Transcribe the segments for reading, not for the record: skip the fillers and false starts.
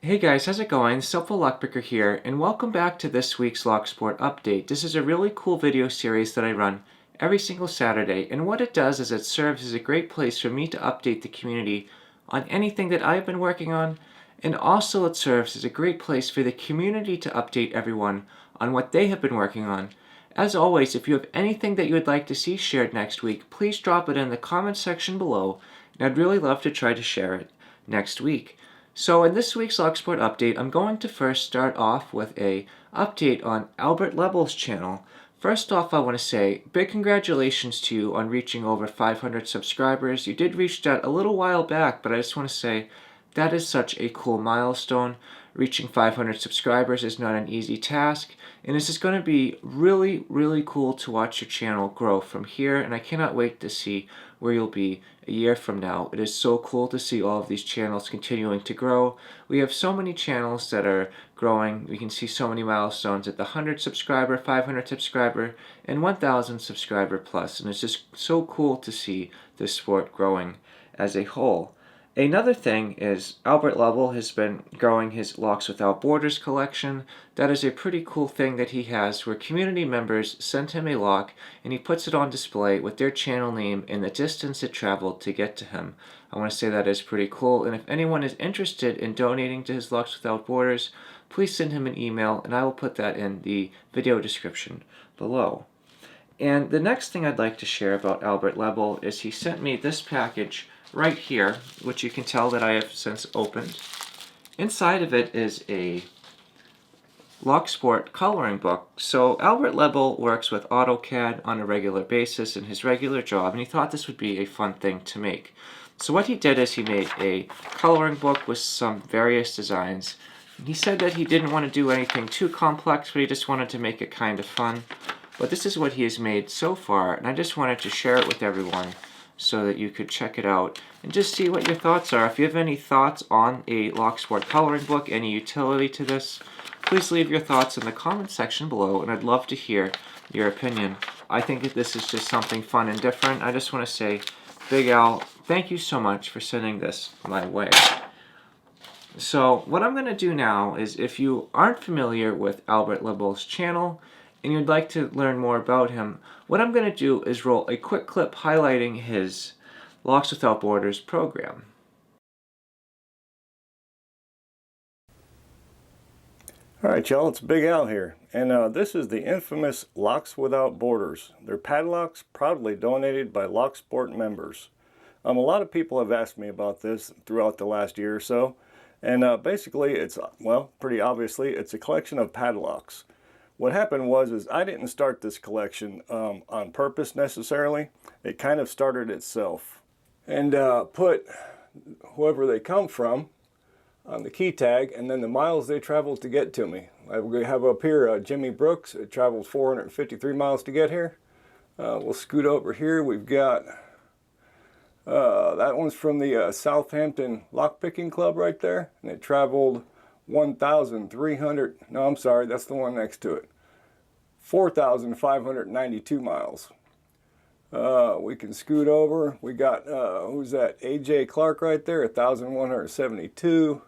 Hey guys, how's it going? SimpleLockPicker here, and welcome back to this week's Locksport update. This is a really cool video series that I run every single Saturday, and what it does is it serves as a great place for me to update the community on anything that I've been working on, and also it serves as a great place for the community to update everyone on what they have been working on. As always, if you have anything that you would like to see shared next week, please drop it in the comment section below, and I'd really love to try to share it next week. So in this week's Locksport update, I'm going to first start off with a update on Albert Lebel's channel. First off, I want to say big congratulations to you on reaching over 500 subscribers. You did reach that a little while back, but I just want to say that is such a cool milestone. Reaching 500 subscribers is not an easy task, and this is going to be really, really cool to watch your channel grow from here, and I cannot wait to see where you'll be a year from now. It is so cool to see all of these channels continuing to grow. We have so many channels that are growing. We can see so many milestones at the 100 subscriber, 500 subscriber, and 1,000 subscriber plus, and it's just so cool to see this sport growing as a whole. Another thing is Albert Lebel has been growing his Locks Without Borders collection. That is a pretty cool thing that he has where community members send him a lock and he puts it on display with their channel name and the distance it traveled to get to him. I want to say that is pretty cool, and if anyone is interested in donating to his Locks Without Borders, please send him an email and I will put that in the video description below. And the next thing I'd like to share about Albert Lebel is he sent me this package right here, which you can tell that I have since opened. Inside of it is a Locksport coloring book. So Albert Lebel works with AutoCAD on a regular basis in his regular job, and he thought this would be a fun thing to make. So what he did is he made a coloring book with some various designs. He said that he didn't want to do anything too complex, but he just wanted to make it kind of fun. But this is what he has made so far, and I just wanted to share it with everyone so that you could check it out and just see what your thoughts are. If you have any thoughts on a Locksport coloring book, any utility to this, please leave your thoughts in the comment section below, and I'd love to hear your opinion. I think that this is just something fun and different. I just want to say, Big Al, thank you so much for sending this my way. So what I'm going to do now is, if you aren't familiar with Albert Lebel's channel and you'd like to learn more about him, what I'm going to do is roll a quick clip highlighting his Locks Without Borders program. Alright y'all, it's Big Al here, and this is the infamous Locks Without Borders. They're padlocks proudly donated by Locksport members. A lot of people have asked me about this throughout the last year or so, and basically it's, well, pretty obviously, it's a collection of padlocks. What happened was I didn't start this collection on purpose necessarily. It kind of started itself. And put whoever they come from on the key tag and then the miles they traveled to get to me. I have up here Jimmy Brooks. It travels 453 miles to get here. We'll scoot over here. We've got that one's from the Southampton Lockpicking Club right there, and it traveled 1,300, no, I'm sorry, that's the one next to it, 4,592 miles. We can scoot over. We got, who's that? AJ Clark right there, 1,172.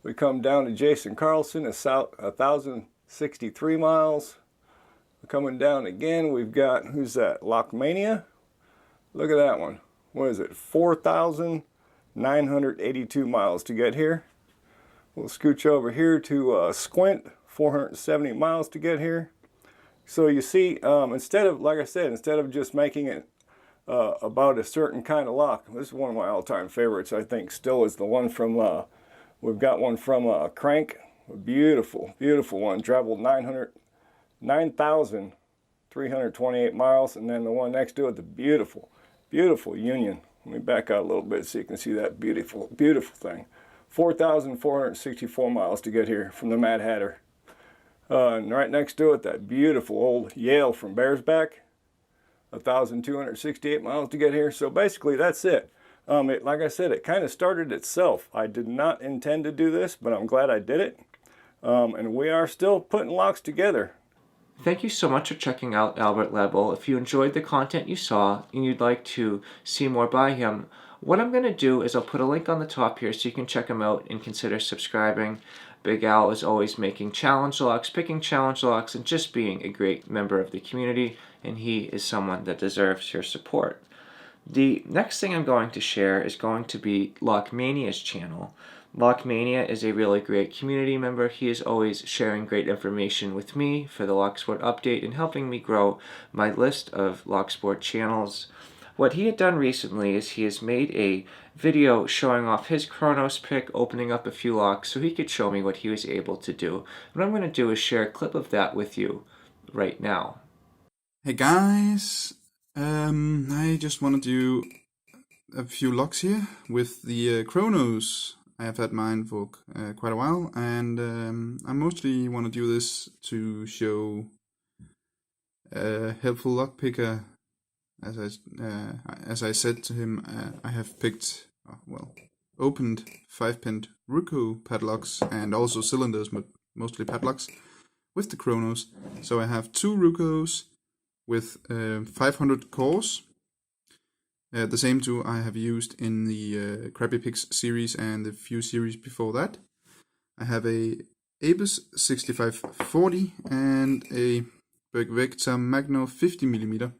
We come down to Jason Carlson, 1,063 miles. We're coming down again. We've got, who's that? Lockmania. Look at that one. What is it? 4,982 miles to get here. We'll scooch over here to Squint, 470 miles to get here. So you see, instead of, like I said, instead of just making it about a certain kind of lock, this is one of my all-time favorites, I think, still is the one from, we've got one from Crank, a beautiful, beautiful one, traveled 9,328 miles, and then the one next to it, the beautiful, beautiful Union. Let me back out a little bit so you can see that beautiful, beautiful thing. 4,464 miles to get here from the Mad Hatter. And right next to it, that beautiful old Yale from Bearsback. 1,268 miles to get here. So basically, that's it. Like I said, it kind of started itself. I did not intend to do this, but I'm glad I did it. And we are still putting locks together. Thank you so much for checking out Albert Lebel. If you enjoyed the content you saw and you'd like to see more by him, What I'm going to do is I'll put a link on the top here so you can check him out and consider subscribing. Big Al is always making challenge locks, picking challenge locks, and just being a great member of the community, and he is someone that deserves your support. The next thing I'm going to share is going to be Lockmania's channel. Lockmania is a really great community member. He is always sharing great information with me for the Locksport update and helping me grow my list of Locksport channels. What he had done recently is he has made a video showing off his KRONOS pick, opening up a few locks so he could show me what he was able to do. What I'm going to do is share a clip of that with you right now. Hey guys, I just want to do a few locks here with the KRONOS. I have had mine for quite a while, and I mostly want to do this to show HelpfulLockPicker. As I said to him, I have picked, opened 5-pinned Ruko padlocks and also cylinders, but mostly padlocks with the KRONOS. So I have 2 Rukos with 500 cores. The same 2 I have used in the Crappy Picks series and a few series before that. I have a Abus 6540 and a Bergvector Magno 50mm.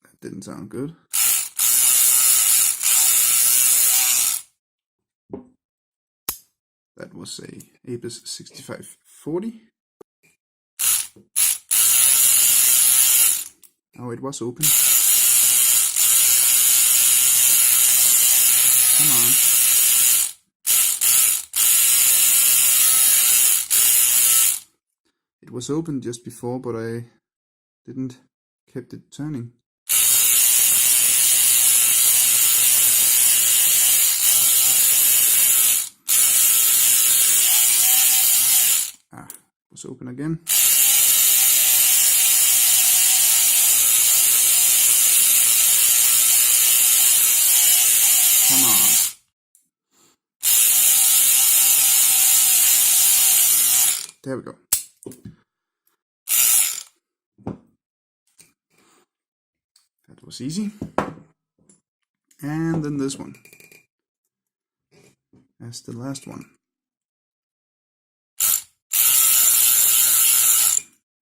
That didn't sound good. That was a Abus 6540. Oh, it was open. Come on. It was open just before, but I didn't kept it turning. Ah, it was open again. Come on. There we go. That was easy. And then this one. That's the last one.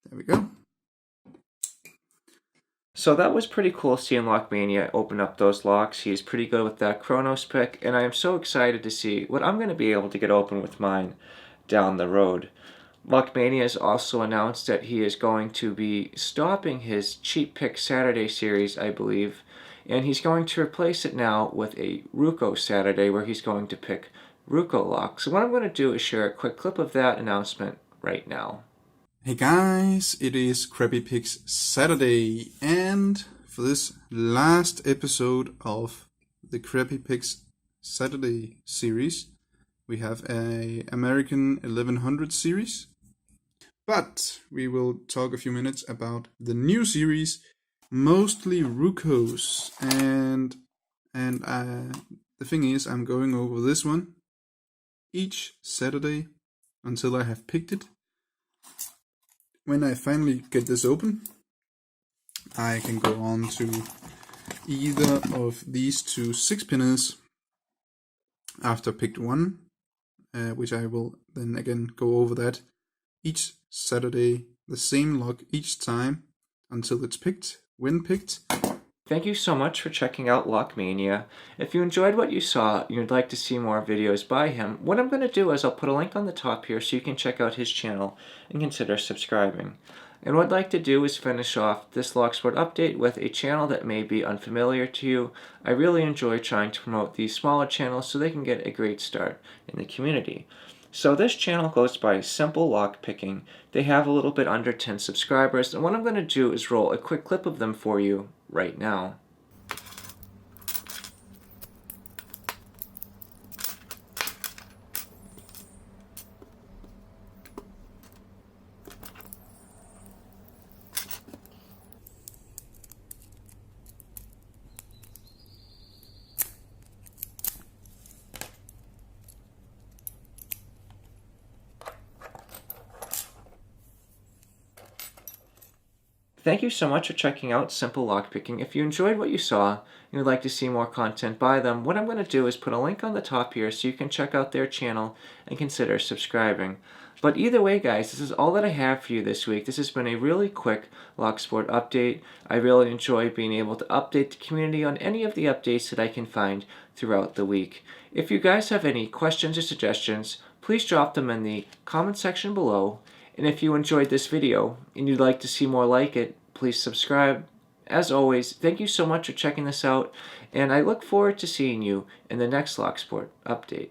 There we go. So that was pretty cool seeing Lockmania open up those locks. He's pretty good with that KRONOS pick, and I am so excited to see what I'm going to be able to get open with mine down the road. Lockmania has also announced that he is going to be stopping his Cheap Pick Saturday series, I believe, and he's going to replace it now with a Ruko Saturday where he's going to pick Ruko locks. So what I'm going to do is share a quick clip of that announcement right now. Hey guys, it is Crappy Picks Saturday, and for this last episode of the Crappy Picks Saturday series, we have a American 1100 series, but we will talk a few minutes about the new series, mostly Rukos, and the thing is, I'm going over this one each Saturday until I have picked it. When I finally get this open, I can go on to either of these 2 6-pinners after picked one, which I will then again go over that each Saturday, the same lock each time until it's picked, when picked. Thank you so much for checking out Lockmania. If you enjoyed what you saw and you'd like to see more videos by him, what I'm going to do is I'll put a link on the top here so you can check out his channel and consider subscribing. And what I'd like to do is finish off this Locksport update with a channel that may be unfamiliar to you. I really enjoy trying to promote these smaller channels so they can get a great start in the community. So this channel goes by SimpleLockPicking. They have a little bit under 10 subscribers, and what I'm going to do is roll a quick clip of them for you right now. Thank you so much for checking out Simple Lockpicking. If you enjoyed what you saw and would like to see more content by them, what I'm going to do is put a link on the top here so you can check out their channel and consider subscribing. But either way, guys, this is all that I have for you this week. This has been a really quick Locksport update. I really enjoy being able to update the community on any of the updates that I can find throughout the week. If you guys have any questions or suggestions, please drop them in the comment section below. And if you enjoyed this video and you'd like to see more like it, please subscribe. As always, thank you so much for checking this out, and I look forward to seeing you in the next Locksport update.